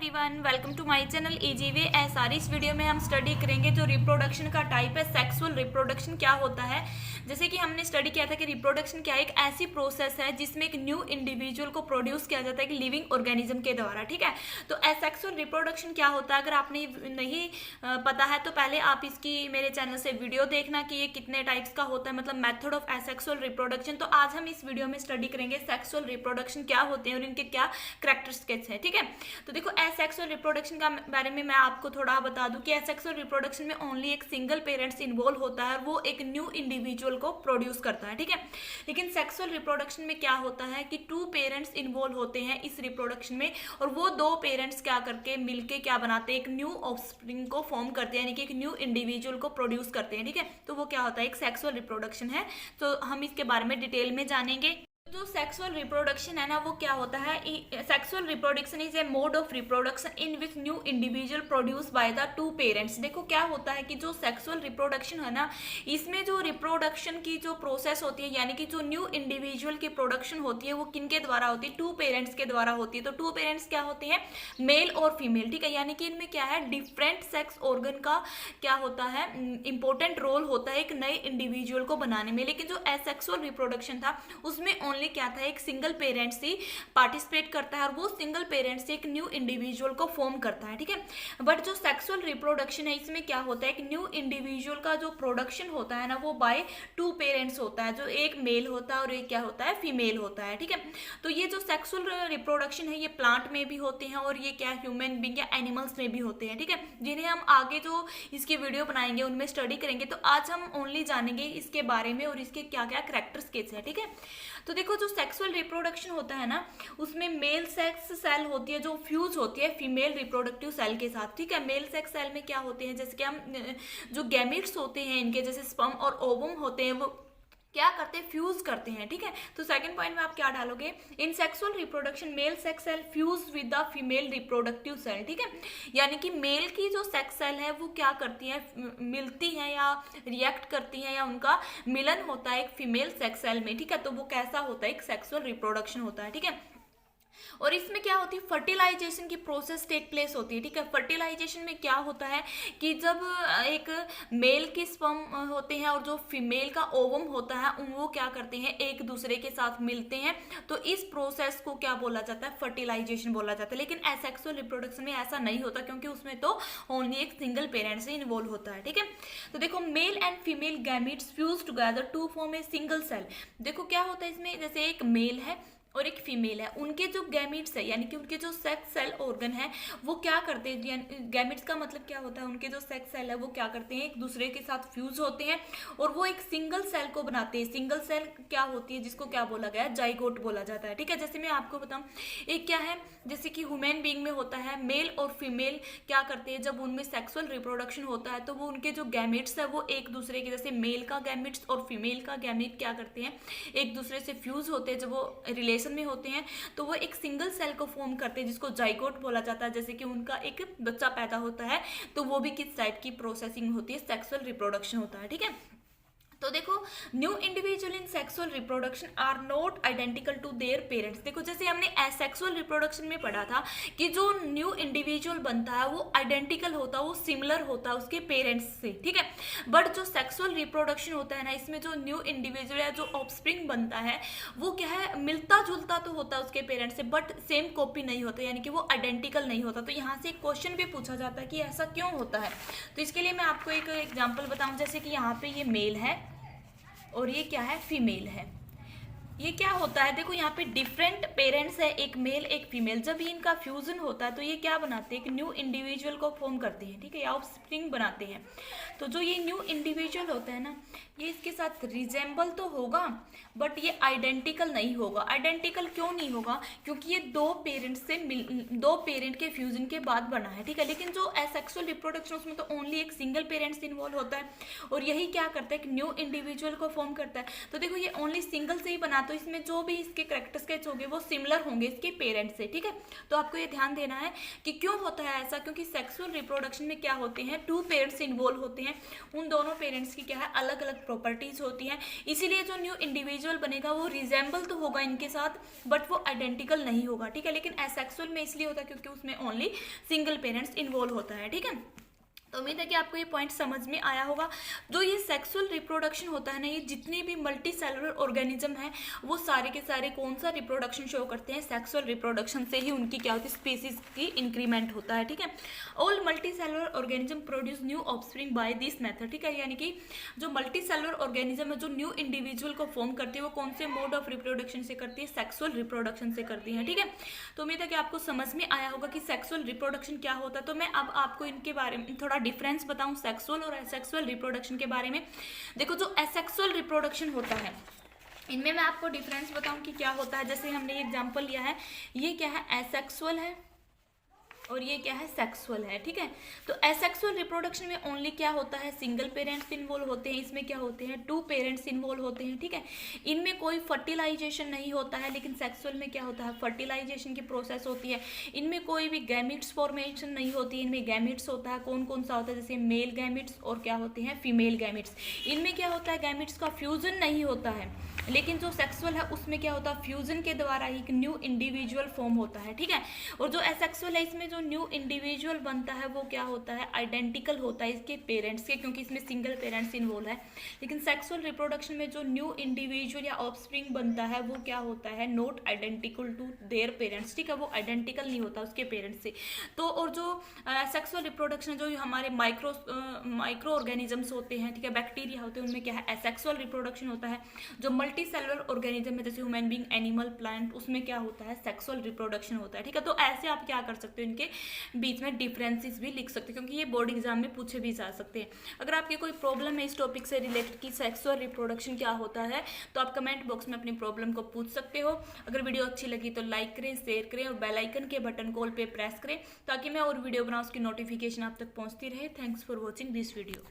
Everyone, welcome to my channel EGVSR। इस video में हम स्टडी करेंगे जो रिप्रोडक्शन का टाइप है, सेक्सुअल रिप्रोडक्शन क्या होता है। जैसे कि हमने स्टडी किया था कि रिप्रोडक्शन क्या है, एक ऐसी प्रोसेस है जिसमें एक न्यू इंडिविजुअल को प्रोड्यूस किया जाता है कि लिविंग ऑर्गेनिज्म के द्वारा। ठीक है, तो एसेक्सुअल रिप्रोडक्शन क्या होता है, अगर आपने नहीं पता है तो पहले आप इसकी मेरे चैनल से वीडियो देखना कि ये कितने टाइप्स का होता है, मतलब मेथड ऑफ एसेक्सुअल रिप्रोडक्शन। तो आज हम इस वीडियो में स्टडी करेंगे सेक्सुअल रिप्रोडक्शन क्या होते हैं और इनके क्या कैरेक्टरिस्टिक्स है। ठीक है, तो देखो एसेक्सुअल रिप्रोडक्शन का बारे में मैं आपको थोड़ा बता दूं कि एसेक्सुअल रिप्रोडक्शन में ओनली एक सिंगल पेरेंट्स इन्वॉल्व होता है और वो एक न्यू इंडिविजुअल को प्रोड्यूस करता है। ठीक है, लेकिन सेक्सुअल रिप्रोडक्शन में क्या होता है कि टू पेरेंट्स इन्वॉल्व होते हैं इस रिप्रोडक्शन में, और वो दो पेरेंट्स क्या करके मिलके क्या बनाते हैं, एक न्यू ऑफस्प्रिंग को फॉर्म करते हैं, यानी कि एक न्यू इंडिविजुअल को प्रोड्यूस करते हैं। ठीक है, तो वो क्या होता है, एक सेक्सुअल रिप्रोडक्शन है। तो हम इसके बारे में डिटेल में जानेंगे। जो सेक्सुअल रिप्रोडक्शन है ना, वो क्या होता है, sexual reproduction is a mode of reproduction in which new individual produce by the two parents. देखो क्या होता है कि जो सेक्सुअल रिप्रोडक्शन है ना, इसमें जो रिप्रोडक्शन की जो प्रोसेस होती है, यानी कि जो न्यू इंडिविजुअल की प्रोडक्शन होती है, वो किनके द्वारा होती है, टू पेरेंट्स के द्वारा होती है। तो टू पेरेंट्स क्या होते हैं, मेल और फीमेल। ठीक है, यानी कि इनमें क्या है, डिफरेंट सेक्स ऑर्गन का क्या होता है, इंपॉर्टेंट रोल होता है एक नए इंडिविजुअल को बनाने में। लेकिन जो एसेक्सुअल रिप्रोडक्शन था उसमें ओनली क्या था, एक सिंगल पेरेंट्स ही पार्टिसिपेट करता है और वो सिंगल पेरेंट्स से एक न्यू इंडिविजुअल को फॉर्म करता है। ठीक है, बट जो सेक्सुअल रिप्रोडक्शन है इसमें क्या होता है, एक न्यू इंडिविजुअल का जो प्रोडक्शन होता है ना, वो बाय टू पेरेंट्स होता है, जो एक मेल होता है और एक क्या होता है, फीमेल होता है। ठीक है, तो ये जो सेक्सुअल रिप्रोडक्शन है ये प्लांट में भी होते हैं और ये क्या ह्यूमन बीइंग या एनिमल्स में भी होते हैं। ठीक है, जिन्हें हम आगे जो इसकी वीडियो बनाएंगे उनमें स्टडी करेंगे। तो आज हम ओनली जानेंगे इसके बारे में और इसके क्या क्या कैरेक्टरिस्टिक्स है। ठीक है, तो देखो जो सेक्सुअल रिप्रोडक्शन होता है ना, उसमें मेल सेक्स सेल होती है जो फ्यूज होती है फीमेल रिप्रोडक्टिव सेल के साथ। ठीक है, मेल सेक्स सेल में क्या होते हैं, जैसे कि हम जो गैमेट्स होते हैं इनके, जैसे स्पर्म और ओवम होते हैं, वो क्या करते हैं, फ्यूज करते हैं। ठीक है, तो सेकंड पॉइंट में आप क्या डालोगे, in sexual reproduction male sex cell fuse with the female reproductive cell. ठीक है, यानी कि मेल की जो सेक्स सेल है वो क्या करती है, मिलती है या रिएक्ट करती है या उनका मिलन होता है एक फीमेल सेक्स सेल में। ठीक है, तो वो कैसा होता है, एक सेक्सुअल रिप्रोडक्शन होता है। ठीक है, और इसमें क्या होती है, फर्टिलाइजेशन की प्रोसेस टेक प्लेस होती है। ठीक है, फर्टिलाइजेशन में क्या होता है कि जब एक मेल के स्पर्म होते हैं और जो फीमेल का ओवम होता है वो क्या करते हैं, एक दूसरे के साथ मिलते हैं, तो इस प्रोसेस को क्या बोला जाता है, फर्टिलाइजेशन बोला जाता है। लेकिन एसेक्सुअल रिप्रोडक्शन में ऐसा नहीं होता, क्योंकि उसमें तो ओनली एक सिंगल पेरेंट से इन्वॉल्व होता है। ठीक है, तो देखो male and female gametes fuse together to form a single cell. देखो क्या होता है इसमें, जैसे एक मेल है और एक फीमेल है, उनके जो गैमिट्स है यानी कि उनके जो सेक्स सेल ऑर्गन है वो क्या करते हैं, गैमिट्स का मतलब क्या होता है, उनके जो सेक्स सेल है वो क्या करते हैं, एक दूसरे के साथ फ्यूज होते हैं और वो एक सिंगल सेल को बनाते हैं। सिंगल सेल क्या होती है, जिसको क्या बोला गया है, जाइगोट बोला जाता है। ठीक है, जैसे मैं आपको बताऊं, एक क्या है, जैसे कि ह्यूमन बीइंग में होता है, मेल और फीमेल क्या करते हैं, जब उनमें सेक्सुअल रिप्रोडक्शन होता है तो वो उनके जो गैमेट्स है वो एक दूसरे के, जैसे मेल का गैमेट्स और फीमेल का गैमेट क्या करते हैं, एक दूसरे से फ्यूज होते हैं। जब वो रिलेशन में होते हैं तो वो एक सिंगल सेल को फॉर्म करते हैं, जिसको जाइगोट बोला जाता है। जैसे कि उनका एक बच्चा पैदा होता है तो वो भी किस टाइप की प्रोसेसिंग होती है, सेक्सुअल रिप्रोडक्शन होता है। ठीक है, तो देखो new individual in sexual reproduction are not identical to their parents. देखो जैसे हमने एसेक्सुअल रिप्रोडक्शन में पढ़ा था कि जो न्यू इंडिविजुअल बनता है वो आइडेंटिकल होता है, वो सिमिलर होता है उसके पेरेंट्स से। ठीक है, बट जो सेक्सुअल रिप्रोडक्शन होता है ना, इसमें जो न्यू इंडिविजुअल या जो ऑफस्प्रिंग बनता है वो क्या है, मिलता जुलता तो होता है उसके पेरेंट्स से, बट सेम कॉपी नहीं होता, यानी कि वो आइडेंटिकल नहीं होता। तो यहाँ से एक क्वेश्चन भी पूछा जाता है कि ऐसा क्यों होता है। तो इसके लिए मैं आपको एक एग्जाम्पल बताऊँ, जैसे कि यहाँ पे ये मेल है और ये क्या है, फीमेल है। ये क्या होता है, देखो यहाँ पे डिफरेंट पेरेंट्स है, एक मेल एक फीमेल, जब भी इनका फ्यूजन होता है तो ये क्या बनाते हैं, एक न्यू इंडिविजुअल को फॉर्म करते हैं। ठीक है, या ऑफस्प्रिंग बनाते हैं। तो जो ये न्यू इंडिविजुअल होता है ना, ये इसके साथ रिजेंबल तो होगा बट ये आइडेंटिकल नहीं होगा। आइडेंटिकल क्यों नहीं होगा, क्योंकि ये दो पेरेंट के फ्यूजन के बाद बना है। ठीक है, लेकिन जो एसेक्सुअल रिप्रोडक्शन उसमें तो ओनली एक सिंगल पेरेंट्स इन्वॉल्व होता है और यही क्या करता है, एक न्यू इंडिविजुअल को फॉर्म करता है। तो देखो ये ओनली सिंगल से ही बनाता तो इसमें जो भी इसके कैरेक्टरिस्टिक्स होंगे वो सिमिलर होंगे इसके पेरेंट्स से, ठीक है। तो आपको ये ध्यान देना है कि क्यों होता है ऐसा, क्योंकि सेक्सुअल रिप्रोडक्शन में क्या होते हैं, 2 पेरेंट्स इन्वॉल्व होते हैं, उन दोनों पेरेंट्स की क्या है अलग अलग प्रॉपर्टीज होती हैं, इसीलिए जो न्यू इंडिविजुअल बनेगा वो रिजेंबल तो होगा इनके साथ बट वो आइडेंटिकल नहीं होगा, ठीक है। लेकिन एसेक्सुअल में इसलिए होता है क्योंकि उसमें ओनली सिंगल पेरेंट्स इन्वॉल्व होता है, ठीक है। तो उम्मीद है कि आपको ये पॉइंट समझ में आया होगा। जो ये सेक्सुअल रिप्रोडक्शन होता है ना, ये जितने भी मल्टी सेलुलर ऑर्गेनिज्म है वो सारे के सारे कौन सा रिप्रोडक्शन शो करते हैं, सेक्सुअल रिप्रोडक्शन से ही उनकी क्या होती है, स्पीसीज की इंक्रीमेंट होता है, ठीक है। All multicellular organism produce new offspring by this method, ठीक है। यानी कि जो मल्टी सेलुलर ऑर्गेनिज्म है जो न्यू इंडिविजुअल को फॉर्म करती है वो कौन से मोड ऑफ रिप्रोडक्शन से करती है, सेक्सुअल रिप्रोडक्शन से करती है, ठीक है। तो उम्मीद है कि आपको समझ में आया होगा कि सेक्सुअल रिप्रोडक्शन क्या होता है। तो मैं अब आपको इनके बारे में थोड़ा डिफरेंस बताऊं सेक्सुअल और एसेक्सुअल रिप्रोडक्शन के बारे में। देखो जो एसेक्सुअल रिप्रोडक्शन होता है इनमें मैं आपको डिफरेंस बताऊं कि क्या होता है। जैसे हमने एग्जांपल लिया है, ये क्या है, एसेक्सुअल है और ये क्या है, सेक्सुअल है, ठीक है। तो एसेक्सुअल रिप्रोडक्शन में ओनली क्या होता है, सिंगल पेरेंट्स इन्वॉल्व होते हैं, इसमें क्या होते हैं 2 पेरेंट्स इन्वॉल्व होते हैं, ठीक है। इनमें कोई फर्टिलाइजेशन नहीं होता है, लेकिन सेक्सुअल में क्या होता है, फर्टिलाइजेशन की प्रोसेस होती है। इनमें कोई भी गैमिट्स फॉर्मेशन नहीं होती, इनमें गैमिट्स होता है, कौन कौन सा होता है, जैसे मेल गैमिट्स और क्या होते हैं, फीमेल गैमिट्स। इनमें क्या होता है, गैमिट्स का फ्यूजन नहीं होता है, लेकिन जो सेक्सुअल है उसमें क्या होता है, फ्यूजन के द्वारा ही एक न्यू इंडिविजुअल फॉर्म होता है, ठीक है। और जो एसेक्सुअल है इसमें जो न्यू इंडिविजुअल बनता है वो क्या होता है, आइडेंटिकल होता है इसके पेरेंट्स के, क्योंकि इसमें सिंगल पेरेंट्स इन्वॉल्व है। लेकिन सेक्सुअल रिप्रोडक्शन में जो न्यू इंडिविजुअल या ऑफस्प्रिंग बनता है वो क्या होता है, not identical to their parents, ठीक है, वो आइडेंटिकल नहीं होता उसके पेरेंट्स से। तो और जो सेक्सुअल रिप्रोडक्शन जो हमारे माइक्रो ऑर्गेनिजम्स होते हैं, ठीक है, बैक्टीरिया होते हैं, उनमें क्या है, एसेक्सुअल रिप्रोडक्शन होता है। जो मल्टी सेलुलर ऑर्गेनिज्म है जैसे ह्यूमन बीइंग, एनिमल, प्लांट, उसमें क्या होता है, सेक्सुअल रिप्रोडक्शन होता है, ठीक है। तो ऐसे आप क्या कर सकते हो, इनके बीच में डिफरेंसेस भी लिख सकते हैं, क्योंकि ये बोर्ड एग्जाम में पूछे भी जा सकते हैं। अगर आपकी कोई प्रॉब्लम है इस टॉपिक से रिलेटेड कि सेक्सुअल रिप्रोडक्शन क्या होता है, तो आप कमेंट बॉक्स में अपनी प्रॉब्लम को पूछ सकते हो। अगर वीडियो अच्छी लगी तो लाइक करें, शेयर करें और बेल आइकन के बटन कॉल पे प्रेस करें ताकि मैं और वीडियो बनाऊं उसकी नोटिफिकेशन आप तक पहुंचती रहे। Thanks for watching this video.